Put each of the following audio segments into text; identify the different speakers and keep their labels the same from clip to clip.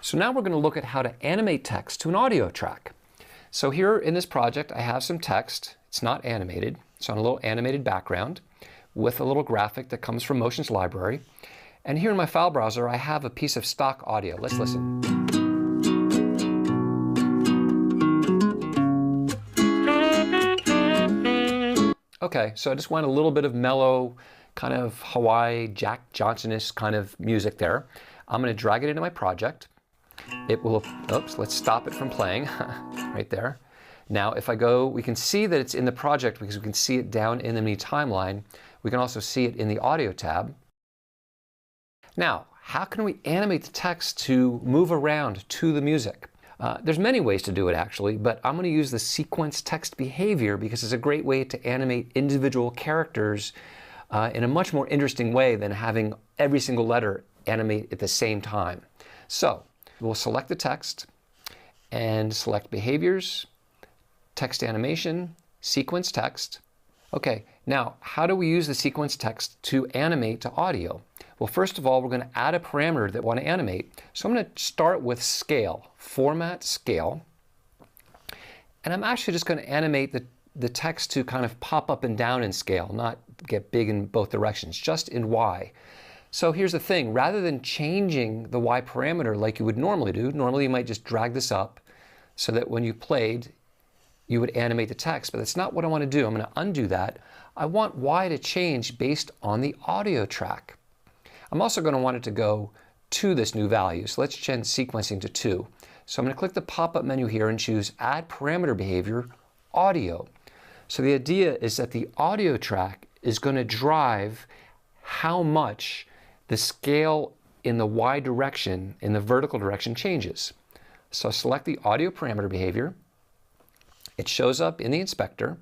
Speaker 1: So now we're going to look at how to animate text to an audio track. So here in this project, I have some text. It's not animated. It's on a little animated background with a little graphic that comes from Motion's library. And here in my file browser, I have a piece of stock audio. Let's listen. Okay, so I just want a little bit of mellow, kind of Hawaii, Jack Johnson-ish kind of music there. I'm going to drag it into my project. It will, oops, let's stop it from playing right there. Now, if I go, we can see that it's in the project because we can see it down in the mini timeline. We can also see it in the audio tab. Now, how can we animate the text to move around to the music? There's many ways to do it actually, but I'm going to use the sequence text behavior because it's a great way to animate individual characters in a much more interesting way than having every single letter animate at the same time. So we'll select the text and select behaviors, text animation, sequence text. Okay, now how do we use the sequence text to animate to audio? Well, first of all, we're going to add a parameter that we want to animate. So I'm going to start with scale, format scale. And I'm actually just going to animate the text to kind of pop up and down in scale, not get big in both directions, just in Y. So here's the thing, rather than changing the Y parameter like you would normally do, normally you might just drag this up so that when you played, you would animate the text, but that's not what I want to do. I'm going to undo that. I want Y to change based on the audio track. I'm also going to want it to go to this new value. So let's change sequencing to 2. So I'm going to click the pop-up menu here and choose Add Parameter Behavior, Audio. So the idea is that the audio track is going to drive how much the scale in the Y direction, in the vertical direction, changes. So select the audio parameter behavior. It shows up in the inspector.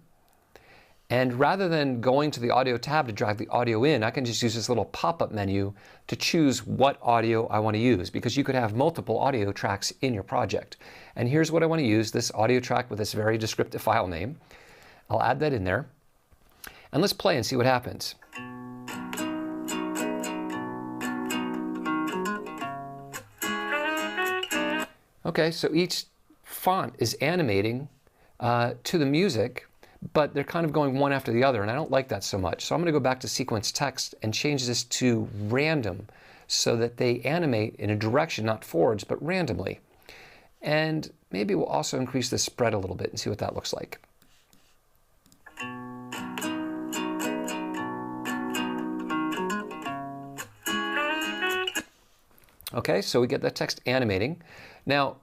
Speaker 1: And rather than going to the audio tab to drag the audio in, I can just use this little pop-up menu to choose what audio I want to use, because you could have multiple audio tracks in your project. And here's what I want to use, this audio track with this very descriptive file name. I'll add that in there. And let's play and see what happens. Okay, so each font is animating to the music, but they're kind of going one after the other, and I don't like that so much. So I'm going to go back to sequence text and change this to random so that they animate in a direction, not forwards, but randomly. And maybe we'll also increase the spread a little bit and see what that looks like. Okay, so we get that text animating. Now,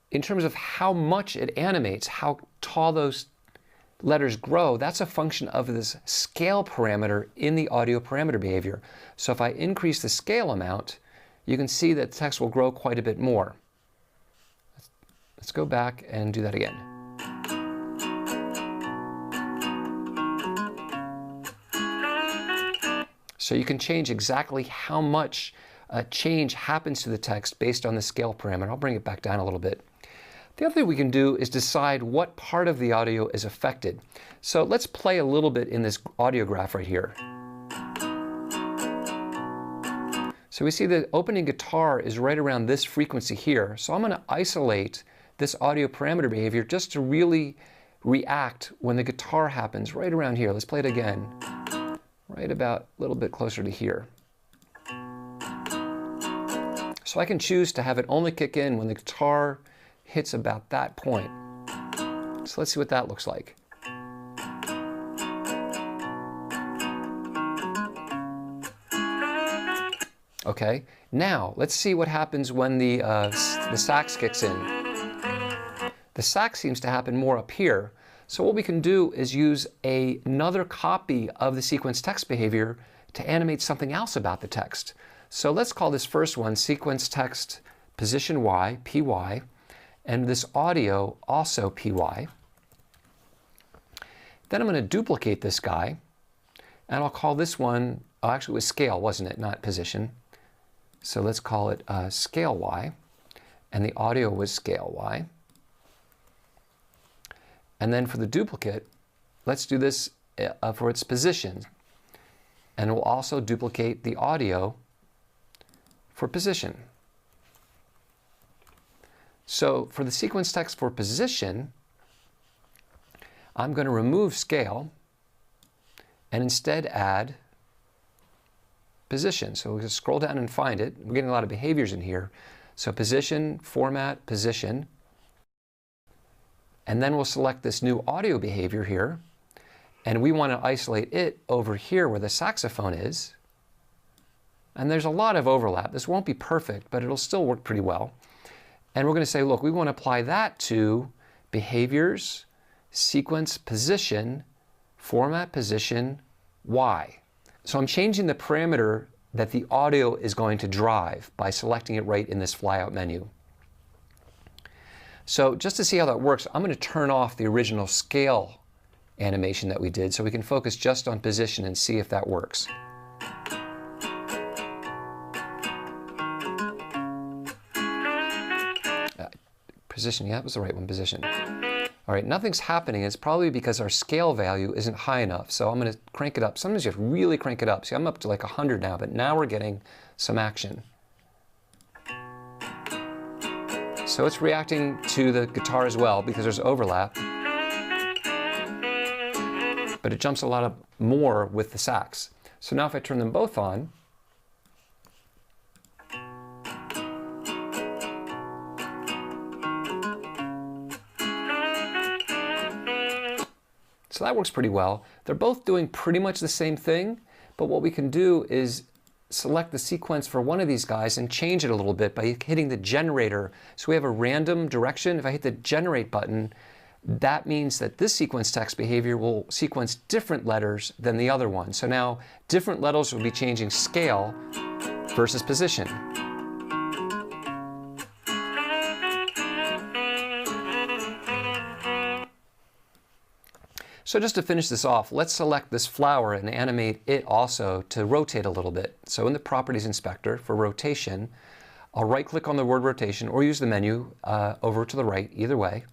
Speaker 1: in terms of how much it animates, how tall those letters grow, that's a function of this scale parameter in the audio parameter behavior. So if I increase the scale amount, you can see that text will grow quite a bit more. Let's go back and do that again. So you can change exactly how much change happens to the text based on the scale parameter. I'll bring it back down a little bit. The other thing we can do is decide what part of the audio is affected. So let's play a little bit in this audio graph right here. So we see the opening guitar is right around this frequency here. So I'm going to isolate this audio parameter behavior just to really react when the guitar happens right around here. Let's play it again. Right about a little bit closer to here. So I can choose to have it only kick in when the guitar hits about that point. So let's see what that looks like. Okay, now let's see what happens when the sax kicks in. The sax seems to happen more up here. So what we can do is use another copy of the sequence text behavior to animate something else about the text. So let's call this first one sequence text position Y, PY, and this audio also PY. Then I'm going to duplicate this guy, and I'll call this one, oh, actually it was scale, wasn't it, not position. So let's call it scale Y, and the audio was scale Y. And then for the duplicate, let's do this for its position. And we'll also duplicate the audio for position. So for the sequence text for position, I'm going to remove scale and instead add position. So we'll just scroll down and find it. We're getting a lot of behaviors in here. So position, format, position. And then we'll select this new audio behavior here. And we want to isolate it over here where the saxophone is. And there's a lot of overlap. This won't be perfect, but it'll still work pretty well. And we're going to say, look, we want to apply that to behaviors, sequence, position, format, position, Y. So I'm changing the parameter that the audio is going to drive by selecting it right in this flyout menu. So just to see how that works, I'm going to turn off the original scale animation that we did so we can focus just on position and see if that works. Position, yeah, that was the right one, position. All right, nothing's happening. It's probably because our scale value isn't high enough. So I'm going to crank it up. Sometimes you have to really crank it up. See, I'm up to like 100 now, but now we're getting some action. So it's reacting to the guitar as well because there's overlap. But it jumps a lot more with the sax. So now if I turn them both on, so that works pretty well. They're both doing pretty much the same thing, but what we can do is select the sequence for one of these guys and change it a little bit by hitting the generator. So we have a random direction. If I hit the generate button, that means that this sequence text behavior will sequence different letters than the other one. So now different letters will be changing scale versus position. So just to finish this off, let's select this flower and animate it also to rotate a little bit. So in the Properties Inspector for rotation, I'll right-click on the word rotation or use the menu over to the right, either way,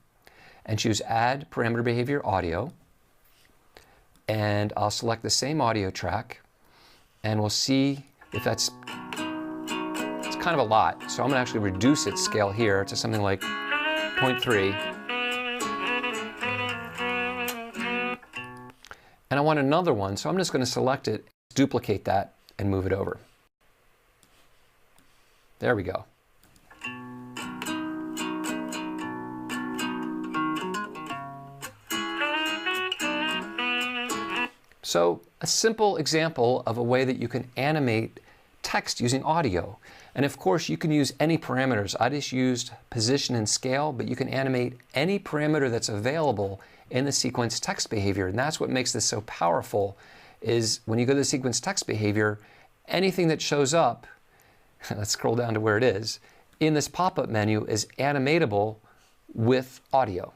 Speaker 1: and choose Add Parameter Behavior Audio. And I'll select the same audio track, and we'll see if it's kind of a lot. So I'm going to actually reduce its scale here to something like 0.3. And I want another one, so I'm just going to select it, duplicate that, and move it over. There we go. So a simple example of a way that you can animate text using audio. And of course, you can use any parameters. I just used position and scale, but you can animate any parameter that's available in the sequence text behavior. And that's what makes this so powerful, is when you go to the sequence text behavior, anything that shows up, let's scroll down to where it is, in this pop-up menu is animatable with audio.